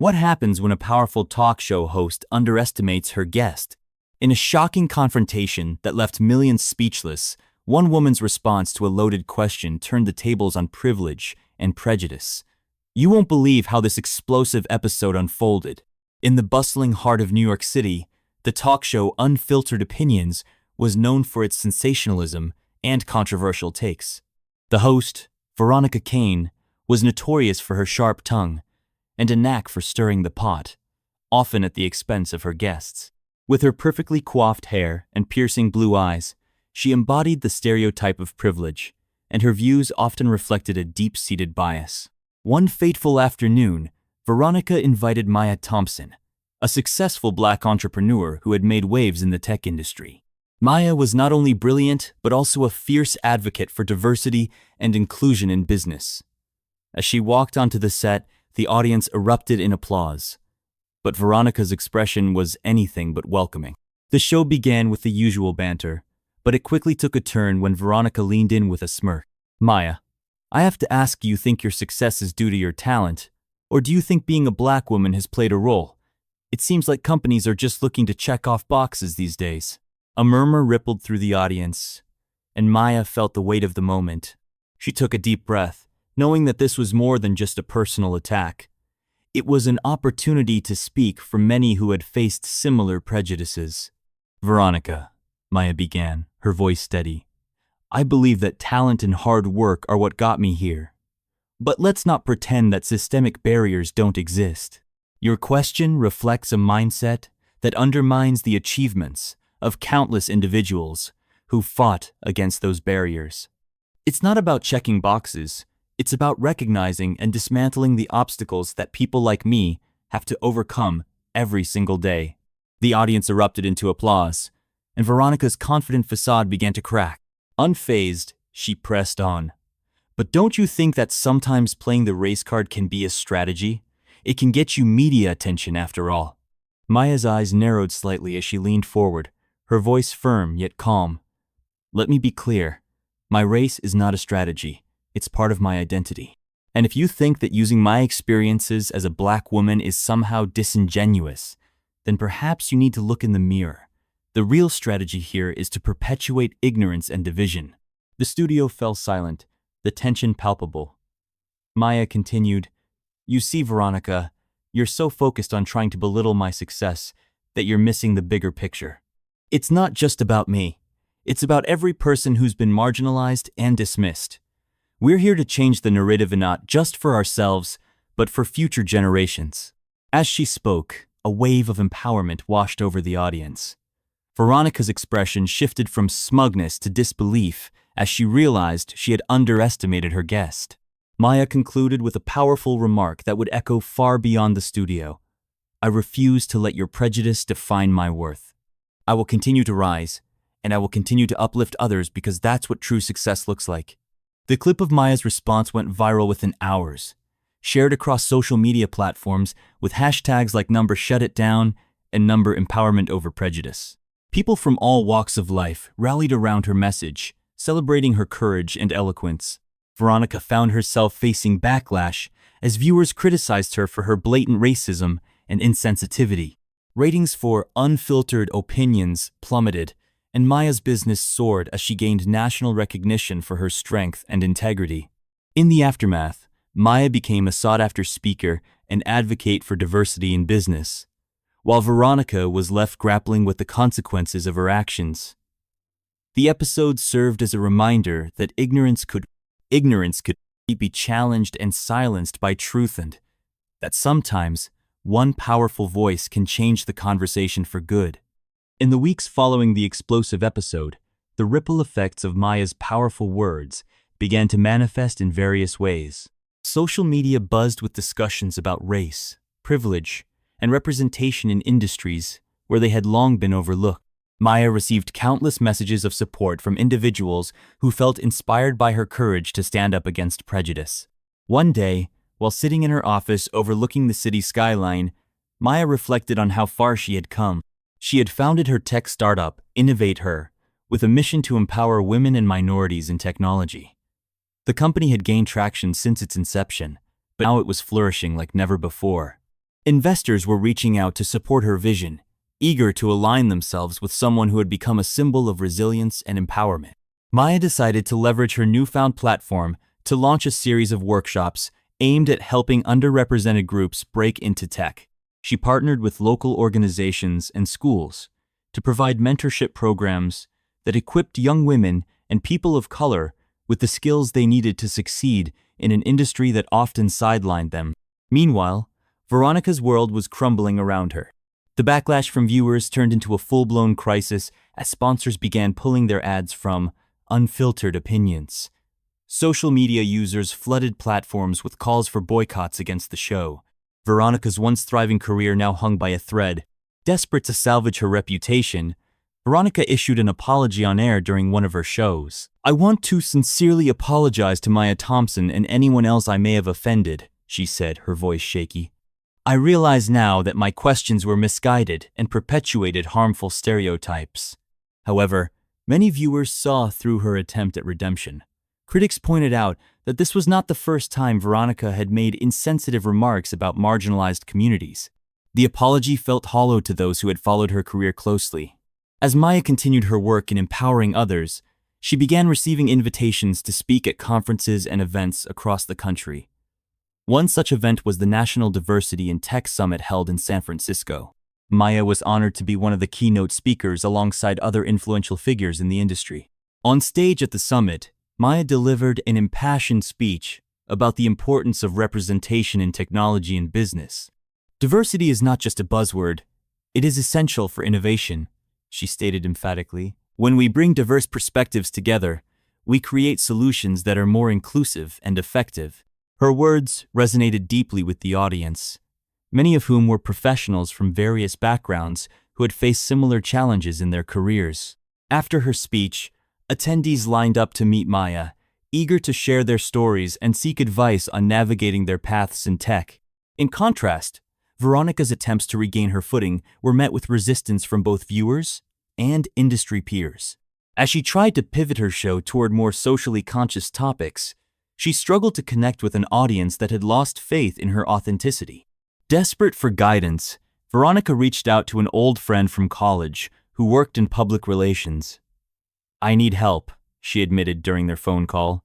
What happens when a powerful talk show host underestimates her guest? In a shocking confrontation that left millions speechless, one woman's response to a loaded question turned the tables on privilege and prejudice. You won't believe how this explosive episode unfolded. In the bustling heart of New York City, the talk show Unfiltered Opinions was known for its sensationalism and controversial takes. The host, Veronica Kane, was notorious for her sharp tongue and a knack for stirring the pot, often at the expense of her guests. With her perfectly coiffed hair and piercing blue eyes, she embodied the stereotype of privilege, and her views often reflected a deep-seated bias. One fateful afternoon, Veronica invited Maya Thompson, a successful Black entrepreneur who had made waves in the tech industry. Maya was not only brilliant, but also a fierce advocate for diversity and inclusion in business. As she walked onto the set, the audience erupted in applause, but Veronica's expression was anything but welcoming. The show began with the usual banter, but it quickly took a turn when Veronica leaned in with a smirk. "Maya, I have to ask, do you think your success is due to your talent, or do you think being a Black woman has played a role? It seems like companies are just looking to check off boxes these days." A murmur rippled through the audience, and Maya felt the weight of the moment. She took a deep breath, knowing that this was more than just a personal attack. It was an opportunity to speak for many who had faced similar prejudices. "Veronica," Maya began, her voice steady, "I believe that talent and hard work are what got me here. But let's not pretend that systemic barriers don't exist. Your question reflects a mindset that undermines the achievements of countless individuals who fought against those barriers. It's not about checking boxes. It's about recognizing and dismantling the obstacles that people like me have to overcome every single day." The audience erupted into applause, and Veronica's confident facade began to crack. Unfazed, she pressed on. "But don't you think that sometimes playing the race card can be a strategy? It can get you media attention after all." Maya's eyes narrowed slightly as she leaned forward, her voice firm yet calm. "Let me be clear. My race is not a strategy. It's part of my identity. And if you think that using my experiences as a Black woman is somehow disingenuous, then perhaps you need to look in the mirror. The real strategy here is to perpetuate ignorance and division." The studio fell silent, the tension palpable. Maya continued, "You see, Veronica, you're so focused on trying to belittle my success that you're missing the bigger picture. It's not just about me. It's about every person who's been marginalized and dismissed. We're here to change the narrative, and not just for ourselves, but for future generations." As she spoke, a wave of empowerment washed over the audience. Veronica's expression shifted from smugness to disbelief as she realized she had underestimated her guest. Maya concluded with a powerful remark that would echo far beyond the studio. "I refuse to let your prejudice define my worth. I will continue to rise, and I will continue to uplift others because that's what true success looks like." The clip of Maya's response went viral within hours, shared across social media platforms with hashtags like #ShutItDown and #Empowerment Over Prejudice. People from all walks of life rallied around her message, celebrating her courage and eloquence. Veronica found herself facing backlash as viewers criticized her for her blatant racism and insensitivity. Ratings for Unfiltered Opinions plummeted, and Maya's business soared as she gained national recognition for her strength and integrity. In the aftermath, Maya became a sought-after speaker and advocate for diversity in business, while Veronica was left grappling with the consequences of her actions. The episode served as a reminder that ignorance could be challenged and silenced by truth, and that sometimes one powerful voice can change the conversation for good. In the weeks following the explosive episode, the ripple effects of Maya's powerful words began to manifest in various ways. Social media buzzed with discussions about race, privilege, and representation in industries where they had long been overlooked. Maya received countless messages of support from individuals who felt inspired by her courage to stand up against prejudice. One day, while sitting in her office overlooking the city skyline, Maya reflected on how far she had come. She had founded her tech startup, Innovate Her, with a mission to empower women and minorities in technology. The company had gained traction since its inception, but now it was flourishing like never before. Investors were reaching out to support her vision, eager to align themselves with someone who had become a symbol of resilience and empowerment. Maya decided to leverage her newfound platform to launch a series of workshops aimed at helping underrepresented groups break into tech. She partnered with local organizations and schools to provide mentorship programs that equipped young women and people of color with the skills they needed to succeed in an industry that often sidelined them. Meanwhile, Veronica's world was crumbling around her. The backlash from viewers turned into a full-blown crisis as sponsors began pulling their ads from unfiltered opinions. Social media users flooded platforms with calls for boycotts against the show. Veronica's once thriving career now hung by a thread. Desperate to salvage her reputation, Veronica issued an apology on air during one of her shows. "I want to sincerely apologize to Maya Thompson and anyone else I may have offended," she said, her voice shaky. "I realize now that my questions were misguided and perpetuated harmful stereotypes." However, many viewers saw through her attempt at redemption. Critics pointed out that this was not the first time Veronica had made insensitive remarks about marginalized communities. The apology felt hollow to those who had followed her career closely. As Maya continued her work in empowering others, she began receiving invitations to speak at conferences and events across the country. One such event was the National Diversity in Tech Summit held in San Francisco. Maya was honored to be one of the keynote speakers alongside other influential figures in the industry. On stage at the summit, Maya delivered an impassioned speech about the importance of representation in technology and business. "Diversity is not just a buzzword, it is essential for innovation," she stated emphatically. "When we bring diverse perspectives together, we create solutions that are more inclusive and effective." Her words resonated deeply with the audience, many of whom were professionals from various backgrounds who had faced similar challenges in their careers. After her speech, attendees lined up to meet Maya, eager to share their stories and seek advice on navigating their paths in tech. In contrast, Veronica's attempts to regain her footing were met with resistance from both viewers and industry peers. As she tried to pivot her show toward more socially conscious topics, she struggled to connect with an audience that had lost faith in her authenticity. Desperate for guidance, Veronica reached out to an old friend from college who worked in public relations. "I need help," she admitted during their phone call.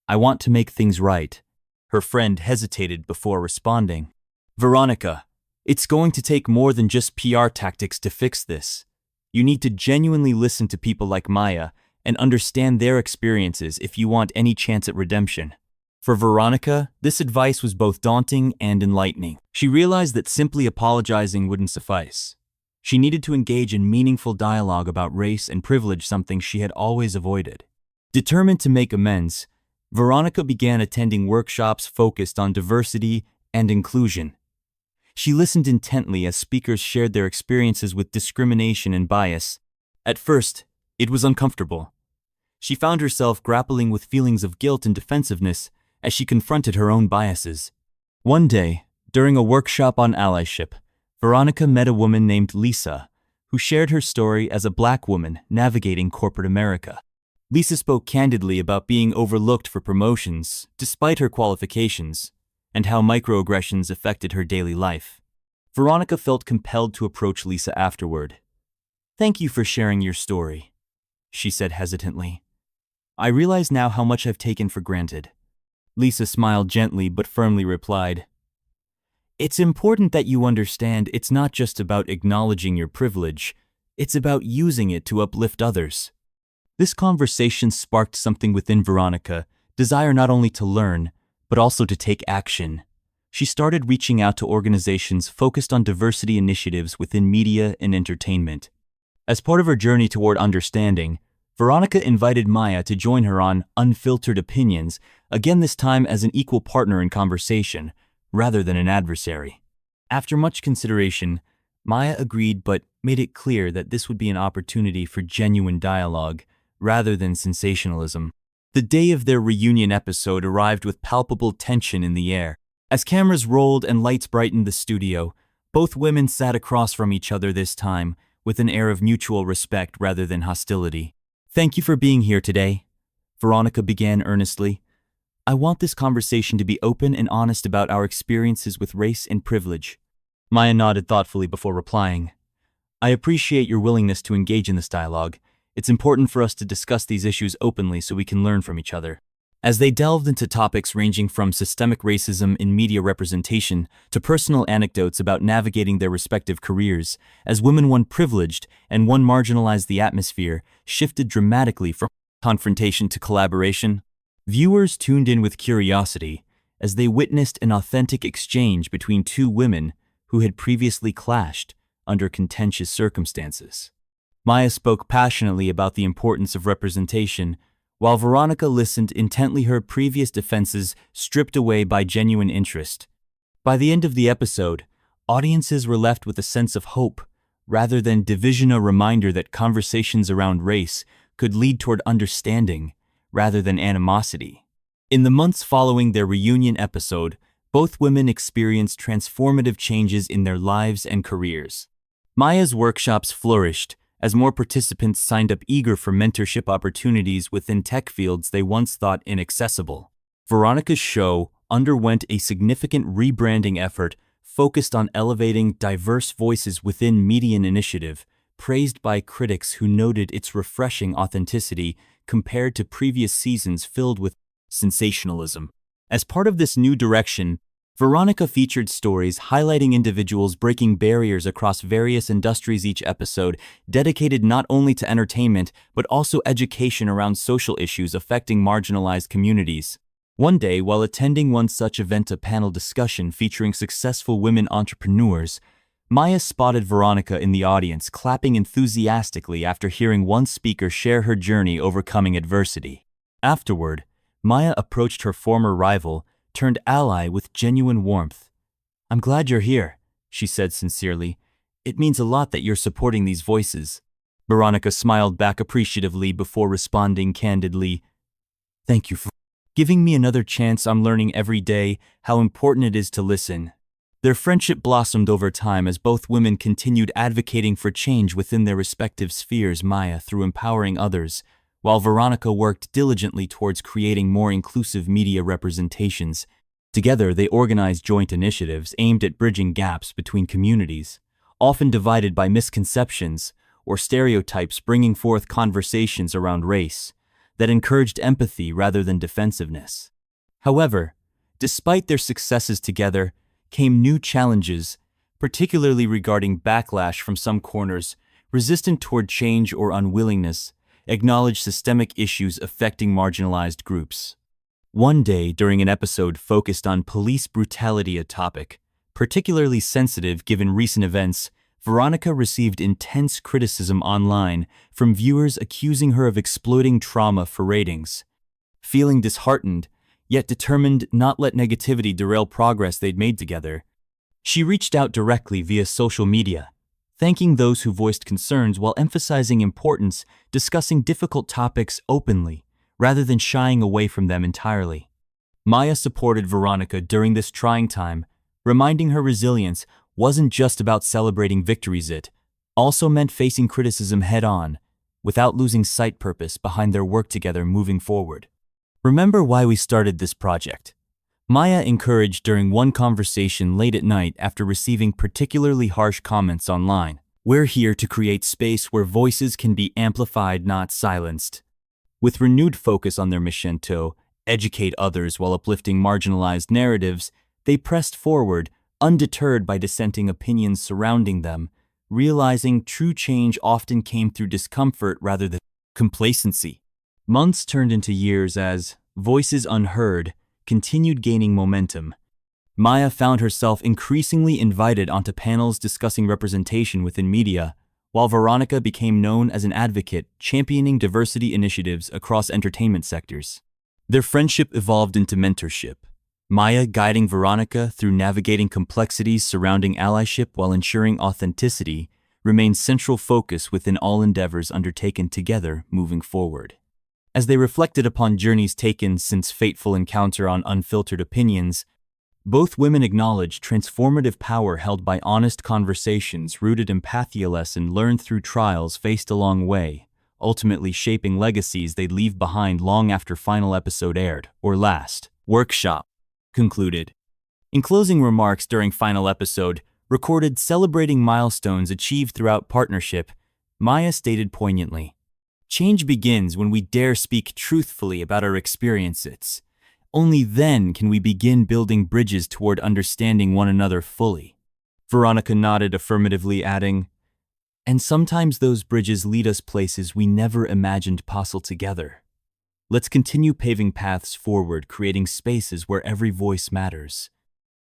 "I want to make things right." Her friend hesitated before responding. "Veronica, it's going to take more than just PR tactics to fix this. You need to genuinely listen to people like Maya and understand their experiences if you want any chance at redemption." For Veronica, this advice was both daunting and enlightening. She realized that simply apologizing wouldn't suffice. She needed to engage in meaningful dialogue about race and privilege, something she had always avoided. Determined to make amends, Veronica began attending workshops focused on diversity and inclusion. She listened intently as speakers shared their experiences with discrimination and bias. At first, it was uncomfortable. She found herself grappling with feelings of guilt and defensiveness as she confronted her own biases. One day, during a workshop on allyship, Veronica met a woman named Lisa, who shared her story as a Black woman navigating corporate America. Lisa spoke candidly about being overlooked for promotions, despite her qualifications, and how microaggressions affected her daily life. Veronica felt compelled to approach Lisa afterward. "Thank you for sharing your story," she said hesitantly. "I realize now how much I've taken for granted." Lisa smiled gently but firmly replied, "It's important that you understand it's not just about acknowledging your privilege, it's about using it to uplift others." This conversation sparked something within Veronica, desire not only to learn, but also to take action. She started reaching out to organizations focused on diversity initiatives within media and entertainment. As part of her journey toward understanding, Veronica invited Maya to join her on Unfiltered Opinions, again this time as an equal partner in conversation, rather than an adversary. After much consideration, Maya agreed but made it clear that this would be an opportunity for genuine dialogue, rather than sensationalism. The day of their reunion episode arrived with palpable tension in the air. As cameras rolled and lights brightened the studio, both women sat across from each other this time, with an air of mutual respect rather than hostility. "Thank you for being here today," Veronica began earnestly. "I want this conversation to be open and honest about our experiences with race and privilege. Maya nodded thoughtfully before replying. I appreciate your willingness to engage in this dialogue. It's important for us to discuss these issues openly so we can learn from each other. As they delved into topics ranging from systemic racism in media representation to personal anecdotes about navigating their respective careers, as women, one privileged and one marginalized, the atmosphere shifted dramatically from confrontation to collaboration. Viewers tuned in with curiosity as they witnessed an authentic exchange between two women who had previously clashed under contentious circumstances. Maya spoke passionately about the importance of representation, while Veronica listened intently, her previous defenses stripped away by genuine interest. By the end of the episode, audiences were left with a sense of hope, rather than division, a reminder that conversations around race could lead toward understanding, rather than animosity. In the months following their reunion episode, both women experienced transformative changes in their lives and careers. Maya's workshops flourished as more participants signed up, eager for mentorship opportunities within tech fields they once thought inaccessible. Veronica's show underwent a significant rebranding effort focused on elevating diverse voices within media initiative, praised by critics who noted its refreshing authenticity compared to previous seasons filled with sensationalism. As part of this new direction, Veronica featured stories highlighting individuals breaking barriers across various industries. Each episode dedicated not only to entertainment but also education around social issues affecting marginalized communities. One day, while attending one such event, a panel discussion featuring successful women entrepreneurs, Maya spotted Veronica in the audience clapping enthusiastically after hearing one speaker share her journey overcoming adversity. Afterward, Maya approached her former rival, turned ally, with genuine warmth. "I'm glad you're here," she said sincerely. "It means a lot that you're supporting these voices." Veronica smiled back appreciatively before responding candidly, "Thank you for giving me another chance. I'm learning every day how important it is to listen." Their friendship blossomed over time as both women continued advocating for change within their respective spheres, Maya through empowering others, while Veronica worked diligently towards creating more inclusive media representations. Together, they organized joint initiatives aimed at bridging gaps between communities, often divided by misconceptions or stereotypes, bringing forth conversations around race that encouraged empathy rather than defensiveness. However, despite their successes together, came new challenges, particularly regarding backlash from some corners, resistant toward change or unwillingness acknowledge systemic issues affecting marginalized groups. One day, during an episode focused on police brutality, a topic particularly sensitive given recent events, Veronica received intense criticism online from viewers accusing her of exploiting trauma for ratings. Feeling disheartened, yet determined not let negativity derail progress they'd made together, she reached out directly via social media, thanking those who voiced concerns while emphasizing importance discussing difficult topics openly, rather than shying away from them entirely. Maya supported Veronica during this trying time, reminding her resilience wasn't just about celebrating victories, it also meant facing criticism head-on, without losing sight purpose behind their work together moving forward. "Remember why we started this project?" Maya encouraged during one conversation late at night after receiving particularly harsh comments online. "We're here to create space where voices can be amplified, not silenced." With renewed focus on their mission to educate others while uplifting marginalized narratives, they pressed forward, undeterred by dissenting opinions surrounding them, realizing true change often came through discomfort rather than complacency. Months turned into years as Voices Unheard continued gaining momentum. Maya found herself increasingly invited onto panels discussing representation within media, while Veronica became known as an advocate championing diversity initiatives across entertainment sectors. Their friendship evolved into mentorship, Maya guiding Veronica through navigating complexities surrounding allyship while ensuring authenticity remained central focus within all endeavors undertaken together moving forward. As they reflected upon journeys taken since fateful encounter on Unfiltered Opinions, both women acknowledged transformative power held by honest conversations rooted in empathy, a lesson learned through trials faced along the way, ultimately shaping legacies they'd leave behind long after final episode aired, or last workshop concluded. In closing remarks during final episode, recorded celebrating milestones achieved throughout partnership, Maya stated poignantly, "Change begins when we dare speak truthfully about our experiences. Only then can we begin building bridges toward understanding one another fully." Veronica nodded affirmatively, adding, "And sometimes those bridges lead us places we never imagined possible together. Let's continue paving paths forward, creating spaces where every voice matters."